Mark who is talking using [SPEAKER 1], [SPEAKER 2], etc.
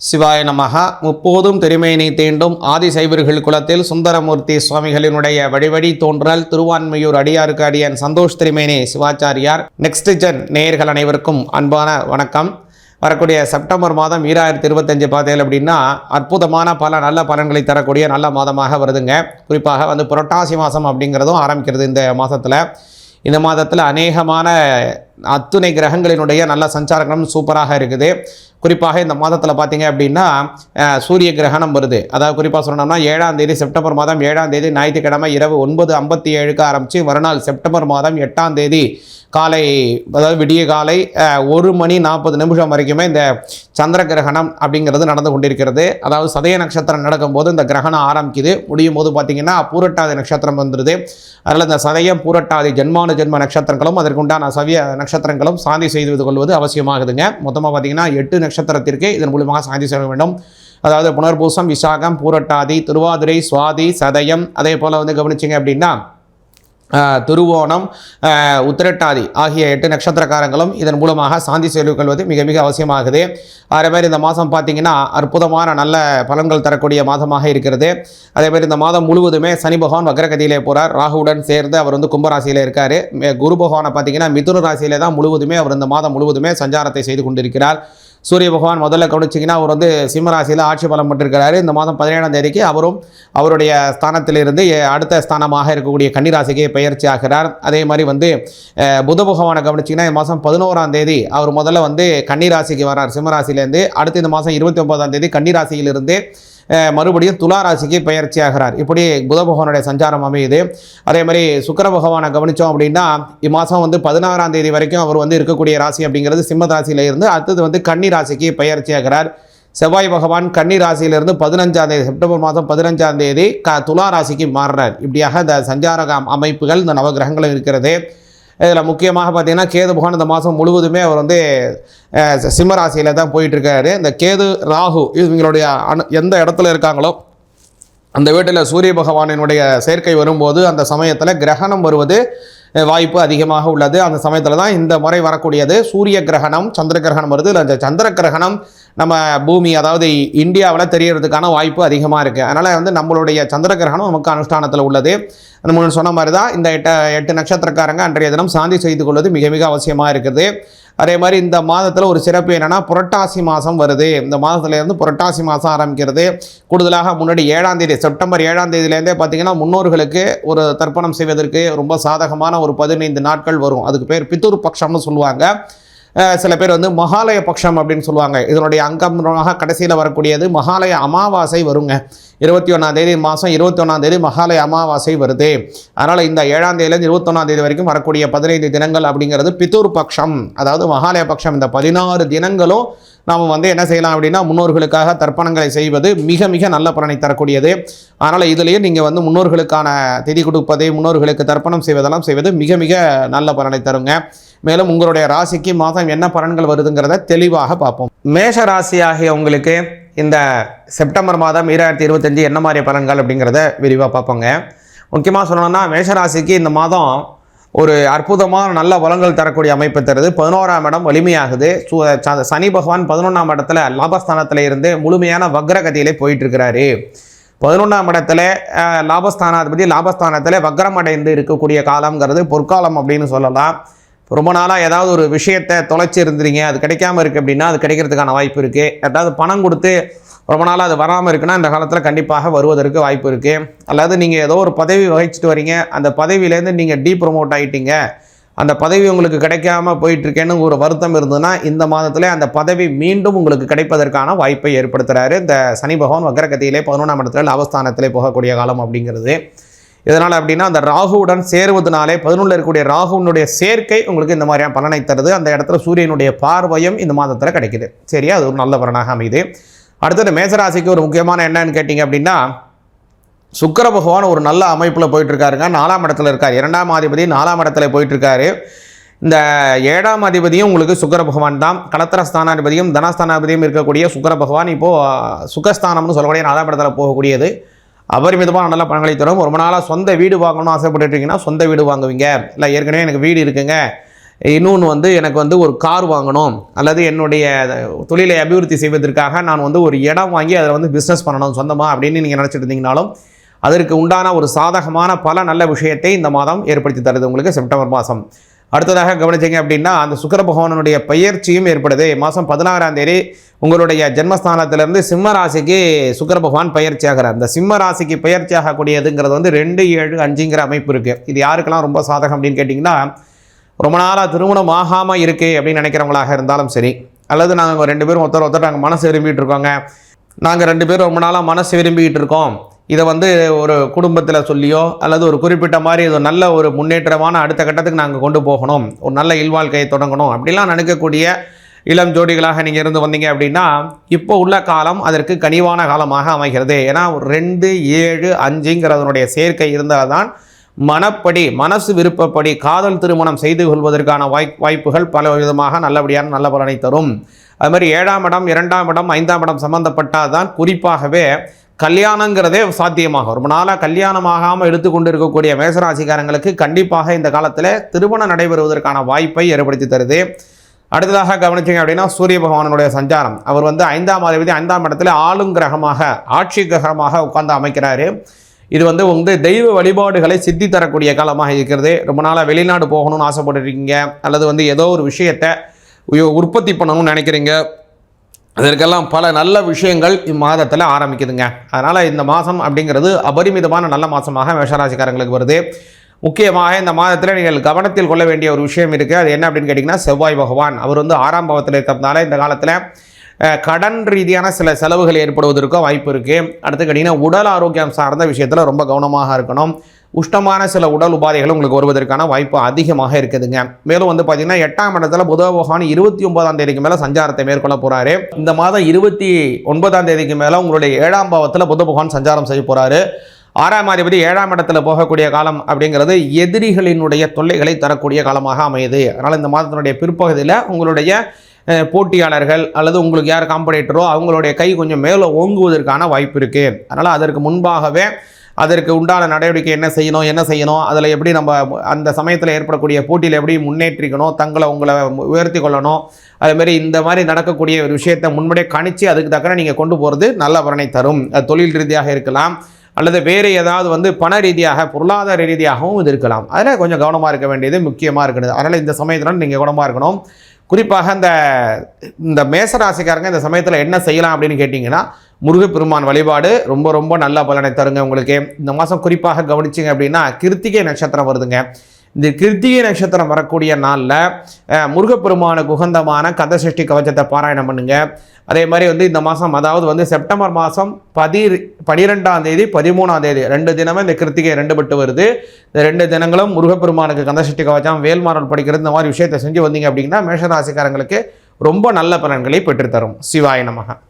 [SPEAKER 1] சிவாய நமக. முப்போதும் திருமேனி தீண்டும் ஆதிசைவர்கள் குலத்தில் சுந்தரமூர்த்தி சுவாமிகளினுடைய வழிவழி தோன்றல் திருவான்மையூர் அடியாருக்கு அடியன் சந்தோஷ் திருமேனி சிவாச்சாரியார். நெக்ஸ்ட் ஜென் நேயர்கள் அனைவருக்கும் அன்பான வணக்கம். வரக்கூடிய செப்டம்பர் மாதம் 2025 பார்த்தீங்க அப்படின்னா அற்புதமான பல நல்ல பலன்களை தரக்கூடிய நல்ல மாதமாக வருதுங்க. குறிப்பாக புரட்டாசி மாதம் அப்படிங்கிறதும் ஆரம்பிக்கிறது இந்த மாதத்தில். இந்த மாதத்தில் அநேகமான அத்துணை கிரகங்களினுடைய நல்ல சஞ்சாரங்களும் சூப்பராக இருக்குது. குறிப்பாக இந்த மாதத்தில் பார்த்தீங்க அப்படின்னா சூரிய கிரகணம் வருது. அதாவது குறிப்பாக சொல்லணும்னா 7ஆம் தேதி செப்டம்பர் மாதம் 7ஆம் தேதி ஞாயிற்றுக்கிழமை இரவு 9:57 ஆரம்பித்து மறுநாள் செப்டம்பர் மாதம் 8ஆம் தேதி காலை, அதாவது விடிய காலை 1:40 வரைக்குமே இந்த சந்திர கிரகணம் அப்படிங்கிறது நடந்து கொண்டிருக்கிறது. அதாவது சதய நட்சத்திரம் நடக்கும்போது இந்த கிரகணம் ஆரம்பிக்குது. முடியும் போது பார்த்திங்கன்னா பூரட்டாதி நட்சத்திரம் வந்துடுது. அதில் இந்த சதயம் பூரட்டாதி ஜென்மான ஜென்ம நட்சத்திரங்களும் அதற்குண்டான சவிய நட்சத்திரங்களும் சாந்தி செய்து கொள்வது அவசியமாகுதுங்க. மொத்தமாக பார்த்திங்கன்னா 8 நட்சத்திரத்திற்கு இதன் மூலமாக சாந்தி செய்ய வேண்டும். அதாவது புனர்பூசம், விசாகம், பூரட்டாதி, திருவாதிரை, சுவாதி, சதயம், அதே போல் கவனிச்சிங்க அப்படின்னா திருவோணம், உத்திரட்டாதி ஆகிய 8 நட்சத்திரக்காரங்களும் இதன் மூலமாக சாந்தி செய்து கொள்வது மிக மிக அவசியமாகுது. அதேமாதிரி இந்த மாதம் பார்த்திங்கன்னா அற்புதமான நல்ல பலன்கள் தரக்கூடிய மாதமாக இருக்கிறது. அதேமாதிரி இந்த மாதம் முழுவதுமே சனி பகவான் வக்ரகதியிலே போகிறார். ராகுவுடன் சேர்ந்து அவர் கும்பராசியில் இருக்கார். குரு பகவானை பார்த்திங்கன்னா மிதுன ராசியிலே தான் முழுவதுமே அவர் இந்த மாதம் முழுவதுமே சஞ்சாரத்தை செய்து கொண்டிருக்கிறார். சூரிய பகவான் முதல்ல கவனிச்சிங்கன்னா அவர் சிம்மராசியில் ஆட்சி பலம் பெற்றிருக்கிறாரு. இந்த மாதம் 17ஆம் தேதிக்கு அவரும் அவருடைய ஸ்தானத்திலிருந்து அடுத்த ஸ்தானமாக இருக்கக்கூடிய கன்னிராசிக்கு பயிற்சி ஆகிறார். அதே மாதிரி புத பகவானை கவனிச்சிங்கன்னா இந்த மாதம் 11ஆம் தேதி அவர் முதல்ல கன்னிராசிக்கு வரார் சிம்மராசிலேருந்து. அடுத்து இந்த மாதம் 29ஆம் தேதி கன்னிராசியிலிருந்து மறுபடியும் துளாராசிக்கு பயிற்சி ஆகிறார். இப்படி புத பகவானுடைய சஞ்சாரம் அமையுது. அதே மாதிரி சுக்கிர பகவானை கவனித்தோம் அப்படின்னா இம்மாதம் 16ஆம் தேதி வரைக்கும் அவர் இருக்கக்கூடிய ராசி அப்படிங்கிறது சிம்ம ராசியில் இருந்து அடுத்தது கன்னி ராசிக்கு பயிற்சி ஆகிறார். செவ்வாய் பகவான் கன்னி ராசியிலிருந்து 15ஆம் தேதி செப்டம்பர் மாதம் 15ஆம் தேதி துலா ராசிக்கு மாறுறார். இப்படியாக இந்த சஞ்சார அமைப்புகள் இந்த நவகிரகங்களும் இருக்கிறது. இதில் முக்கியமாக பார்த்திங்கன்னா கேது பகவான் இந்த மாதம் முழுவதுமே அவர் சிம்மராசியில் தான் போயிட்டுருக்காரு. இந்த கேது ராகு இவங்களுடைய எந்த இடத்துல இருக்காங்களோ அந்த வீட்டில் சூரிய பகவானினுடைய சேர்க்கை வரும்போது அந்த சமயத்தில் கிரகணம் வருவது வாய்ப்பு அதிகமாக உள்ளது. அந்த சமயத்தில் தான் இந்த முறை வரக்கூடியது சூரிய கிரகணம், சந்திர கிரகணம் வருது. அந்த சந்திர கிரகணம் நம்ம பூமி அதாவது இந்தியாவில் தெரியறதுக்கான வாய்ப்பு அதிகமாக இருக்குது. அதனால் நம்மளுடைய சந்திர கிரகணம் நமக்கு அனுஷ்டானத்தில் உள்ளது. அந்த முன்னாடி சொன்ன மாதிரி தான் இந்த 8 நட்சத்திரக்காரங்க அன்றைய தினம் சாந்தி செய்து கொள்வது மிக மிக அவசியமாக இருக்குது. அதே மாதிரி இந்த மாதத்தில் ஒரு சிறப்பு என்னென்னா புரட்டாசி மாதம் வருது. இந்த மாதத்துலேருந்து புரட்டாசி மாதம் ஆரம்பிக்கிறது. கூடுதலாக முன்னாடி 7ஆம் தேதி செப்டம்பர் 7ஆம் தேதியிலேருந்தே பார்த்திங்கன்னா முன்னோர்களுக்கு ஒரு தர்ப்பணம் செய்வதற்கு ரொம்ப சாதகமான ஒரு 15 நாட்கள் வரும். அதுக்கு பேர் பிதுர் பட்சம்னு சொல்லுவாங்க. சில பேர் மகாலய பட்சம் அப்படின்னு சொல்லுவாங்க. இதனுடைய அங்கமாக கடைசியில் வரக்கூடியது மகாலய அமாவாசை வருங்க. 21ஆம் தேதி மாதம் 21ஆம் தேதி மகாலய அமாவாசை வருது. அதனால் இந்த 7ஆம் தேதியிலேருந்து 21ஆம் தேதி வரைக்கும் வரக்கூடிய 15 தினங்கள் அப்படிங்கிறது பிதுர் பட்சம், அதாவது மகாலய பட்சம். இந்த 16 தினங்களும் நாம் என்ன செய்யலாம் அப்படின்னா முன்னோர்களுக்காக தர்ப்பணங்களை செய்வது மிக மிக நல்ல பலனை தரக்கூடியது. அதனால் இதுலேயே நீங்கள் முன்னோர்களுக்கான திதி கொடுப்பதை, முன்னோர்களுக்கு தர்ப்பணம் செய்வதெல்லாம் செய்வது மிக மிக நல்ல பலனை தருங்க. மேலும் உங்களுடைய ராசிக்கு மாதம் என்ன பலன்கள் வருதுங்கிறத தெளிவாக பார்ப்போம். மேஷ ராசியாகிய உங்களுக்கு இந்த செப்டம்பர் மாதம் 2025 என்ன மாதிரி பலன்கள் அப்படிங்கிறத விரிவாக பார்ப்போங்க. முக்கியமாக சொல்லணும்னா மேஷராசிக்கு இந்த மாதம் ஒரு அற்புதமான நல்ல பலன்கள் தரக்கூடிய அமைப்பு தருது. 11ஆம் இடம் வலிமையாகுது. சனி பகவான் 11ஆம் இடத்துல லாபஸ்தானத்தில் இருந்து முழுமையான வக்ரகதியிலே போயிட்டுருக்கிறாரு. 11ஆம் இடத்துல லாபஸ்தானத்தில் வக்ரம் அடைந்து இருக்கக்கூடிய காலங்கிறது பொற்காலம் அப்படின்னு சொல்லலாம். ரொம்ப நாளாக ஏதாவது ஒரு விஷயத்தை தொலைச்சி இருந்துறீங்க, அது கிடைக்காம இருக்குது அப்படின்னா அது கிடைக்கிறதுக்கான வாய்ப்பு இருக்குது. ஏதாவது பணம் கொடுத்து ரொம்ப நாளாக அது வராமல் இருக்குன்னா இந்த காலத்தில் கண்டிப்பாக வருவதற்கு வாய்ப்பு இருக்குது. அல்லது நீங்கள் ஏதோ ஒரு பதவி வகிச்சுட்டு வரீங்க, அந்த பதவியிலேருந்து நீங்கள் ப்ரொமோட் ஆகிட்டீங்க, அந்த பதவி உங்களுக்கு கிடைக்காம போயிட்டுருக்கேன்னு ஒரு வருத்தம் இருந்ததுன்னா இந்த மாதத்தில் அந்த பதவி மீண்டும் உங்களுக்கு கிடைப்பதற்கான வாய்ப்பை ஏற்படுத்துகிறாரு இந்த சனி பகவான் வக்ரகதியிலே 11ஆம் இடத்துல லாபஸ்தானத்திலே போகக்கூடிய காலம் அப்படிங்கிறது. இதனால் அப்படின்னா அந்த ராகுவுடன் சேருவதனாலே 11 இருக்கக்கூடிய ராகுனுடைய சேர்க்கை உங்களுக்கு இந்த மாதிரியான பலனை தருது. அந்த இடத்துல சூரியனுடைய பார்வையும் இந்த மாதத்தில் கிடைக்குது. சரியா, அது ஒரு நல்ல பலனாக அமையுது. அடுத்தது மேசராசிக்கு ஒரு முக்கியமான என்னன்னு கேட்டிங்க அப்படின்னா சுக்கிர பகவான் ஒரு நல்ல அமைப்பில் போயிட்டுருக்காருங்க. 4ஆம் இடத்துல இருக்கார். 2ஆம் அதிபதி 4ஆம் இடத்துல போயிட்டுருக்காரு. இந்த 7ஆம் அதிபதியும் உங்களுக்கு சுக்கிர பகவான் தான். களத்திரஸ்தானாதிபதியும் தனஸ்தானாதிபதியும் இருக்கக்கூடிய சுக்கிர பகவான் இப்போது சுகஸ்தானம்னு சொல்லக்கூடிய 4ஆம் இடத்துல போகக்கூடியது அபரிமிதமாக நல்ல பலன்களை தரும். ரொம்ப நாளாக சொந்த வீடு வாங்கணும்னு ஆசைப்பட்டுருக்கீங்கன்னா சொந்த வீடு வாங்குவீங்க. இல்லை ஏற்கனவே எனக்கு வீடு இருக்குங்க, இன்னொன்று வந்து எனக்கு வந்து ஒரு கார் வாங்கணும், அல்லது என்னுடைய தொழிலை அபிவிருத்தி செய்வதற்காக நான் வந்து ஒரு இடம் வாங்கி அதில் வந்து பிஸ்னஸ் பண்ணணும் சொந்தமாக அப்படின்னு நீங்கள் நினச்சிட்டு இருந்தீங்கனாலும் அதற்கு உண்டான ஒரு சாதகமான பல நல்ல விஷயத்தை இந்த மாதம் ஏற்படுத்தி தருது உங்களுக்கு செப்டம்பர் மாதம். அடுத்ததாக கவனிச்சிங்க அப்படின்னா அந்த சுக்கிர பகவானுடைய பெயர்ச்சியும் ஏற்படுது. மாதம் 16ஆம் தேதி உங்களுடைய ஜென்மஸ்தானத்திலிருந்து சிம்ம ராசிக்கு சுக்கிர பகவான் பயிற்சி ஆகிறார். இந்த சிம்ம ராசிக்கு பயிற்சி ஆகக்கூடியதுங்கிறது வந்து 2, 7, 5ங்கிற அமைப்பு இருக்குது. இது யாருக்கெல்லாம் ரொம்ப சாதகம் அப்படின்னு கேட்டிங்கன்னா, ரொம்ப நாளாக திருமணம் ஆகாமல் இருக்குது அப்படின்னு நினைக்கிறவங்களாக இருந்தாலும் சரி, அல்லது நாங்கள் 2 பேரும் ஒருத்தர் நாங்கள் மனசு விரும்பிகிட்டு இருக்கோங்க, நாங்கள் 2 பேரும் ரொம்ப நாளாக மனசு விரும்பிக்கிட்டு இருக்கோம், இதை வந்து ஒரு குடும்பத்தில் சொல்லியோ அல்லது ஒரு குறிப்பிட்ட மாதிரி இது நல்ல ஒரு முன்னேற்றமான அடுத்த கட்டத்துக்கு நாங்கள் கொண்டு போகணும், ஒரு நல்ல இல்வாழ்க்கையை தொடங்கணும் அப்படிலாம் நினைக்கக்கூடிய இளம் ஜோடிகளாக நீங்கள் இருந்து வந்தீங்க அப்படின்னா இப்போ உள்ள காலம் அதற்கு கனிவான காலமாக அமைகிறது. ஏன்னா 2, 7, 5ங்கிறதனுடைய சேர்க்கை இருந்தால் தான் மனப்படி மனசு விருப்பப்படி காதல் திருமணம் செய்து கொள்வதற்கான வாய்ப்புகள் பல விதமாக நல்லபடியான நல்ல பலனை தரும். அது மாதிரி 7ஆம் இடம், 2ஆம் இடம், 5ஆம் இடம் சம்பந்தப்பட்டால் தான் குறிப்பாகவே கல்யாணங்கிறதே சாத்தியமாகும். ரொம்ப நாளாக கல்யாணமாகாமல் எடுத்துக்கொண்டு இருக்கக்கூடிய மேசராசிக்காரங்களுக்கு கண்டிப்பாக இந்த காலத்தில் திருமணம் நடைபெறுவதற்கான வாய்ப்பை ஏற்படுத்தி தருது. அடுத்ததாக கவனிச்சிங்க அப்படின்னா சூரிய பகவானுடைய சஞ்சாரம், அவர் வந்து 5ஆம் அதிபதி 5ஆம் இடத்துல ஆளும் கிரகமாக ஆட்சி கிரகமாக உட்கார்ந்து அமைக்கிறாரு. இது வந்து தெய்வ வழிபாடுகளை சித்தி தரக்கூடிய காலமாக இருக்கிறது. ரொம்ப நாளாக வெளிநாடு போகணும்னு ஆசைப்பட்டுருக்கீங்க, அல்லது வந்து ஏதோ ஒரு விஷயத்தை உற்பத்தி பண்ணணும்னு நினைக்கிறீங்க, அதற்கெல்லாம் பல நல்ல விஷயங்கள் இம்மாதத்தில் ஆரம்பிக்குதுங்க. அதனால் இந்த மாதம் அப்படிங்கிறது அபரிமிதமான நல்ல மாதமாக மேஷராசிக்காரங்களுக்கு வருது. முக்கியமாக இந்த மாதத்தில் நீங்கள் கவனத்தில் கொள்ள வேண்டிய ஒரு விஷயம் இருக்குது. அது என்ன அப்படின்னு கேட்டிங்கன்னா, செவ்வாய் பகவான் அவர் வந்து 6ஆம் பாவத்தில் இருக்கிறதுனால இந்த காலத்தில் கடன் ரீதியான சில செலவுகள் ஏற்படுவதற்கும் வாய்ப்பு இருக்குது. அடுத்து கேட்டிங்கன்னா உடல் ஆரோக்கியம் சார்ந்த விஷயத்தில் ரொம்ப கவனமாக இருக்கணும். உஷ்ணமான சில உடல் உபாதைகள் உங்களுக்கு வருவதற்கான வாய்ப்பு அதிகமாக இருக்குதுங்க. மேலும் வந்து பார்த்திங்கன்னா 8ஆம் இடத்துல புத பகவான் 29ஆம் தேதிக்கு மேலே சஞ்சாரத்தை மேற்கொள்ள போகிறாரு. இந்த மாதம் 29ஆம் தேதிக்கு மேலே உங்களுடைய 7ஆம் பாவத்தில் புத பகவான் சஞ்சாரம் செய்ய போகிறாரு. 6ஆம் அதிபதி 7ஆம் இடத்துல போகக்கூடிய காலம் அப்படிங்கிறது எதிரிகளினுடைய தொல்லைகளை தரக்கூடிய காலமாக அமையுது. அதனால் இந்த மாதத்தினுடைய பிற்பகுதியில் உங்களுடைய போட்டியாளர்கள் அல்லது உங்களுக்கு யார் காம்படேட்டரோ அவங்களுடைய கை கொஞ்சம் மேலே ஓங்குவதற்கான வாய்ப்பு இருக்குது. அதனால் அதற்கு முன்பாகவே அதற்கு உண்டான நடவடிக்கை என்ன செய்யணும், அதில் எப்படி நம்ம அந்த சமயத்தில் ஏற்படக்கூடிய போட்டியில் எப்படி முன்னேற்றிக்கணும், உங்களை உயர்த்தி கொள்ளணும், அதுமாரி இந்த மாதிரி நடக்கக்கூடிய ஒரு விஷயத்தை முன்படியே கணிச்சு அதுக்கு தக்கன நீங்கள் கொண்டு போகிறது நல்ல பலனை தரும். அது தொழில் ரீதியாக இருக்கலாம், அல்லது வேறு ஏதாவது வந்து பண ரீதியாக பொருளாதார ரீதியாகவும் இது இருக்கலாம். அதில் கொஞ்சம் கவனமாக இருக்க வேண்டியது முக்கியமாக இருக்குது. அதனால் இந்த சமயத்தில் நீங்கள் கவனமாக இருக்கணும். குறிப்பாக இந்த மேசராசிக்காரங்க இந்த சமயத்தில் என்ன செய்யலாம் அப்படின்னு கேட்டிங்கன்னா, முருகப்பெருமான் வழிபாடு ரொம்ப ரொம்ப நல்ல பலனை தருங்க உங்களுக்கு. இந்த மாதம் குறிப்பாக கவனிச்சிங்க அப்படின்னா கிருத்திகை நட்சத்திரம் வருதுங்க. இந்த கிருத்திகை நட்சத்திரம் வரக்கூடிய நாளில் முருகப்பெருமானுக்கு உகந்தமான கந்தசஷ்டி கவச்சத்தை பாராயணம் பண்ணுங்க. அதே மாதிரி வந்து இந்த மாதம், அதாவது வந்து செப்டம்பர் மாதம் 12ஆம் தேதி 13ஆம் தேதி 2 தினமும் இந்த கிருத்திகை 2 பட்டு வருது. இந்த 2 தினங்களும் முருகப்பெருமானுக்கு கந்தசஷ்டி கவச்சம் வேல்மாறல் படிக்கிறது இந்த மாதிரி விஷயத்தை செஞ்சு வந்தீங்க அப்படின்னா மேஷராசிக்காரங்களுக்கு ரொம்ப நல்ல பலன்களை பெற்றுத்தரும். சிவாய நமக.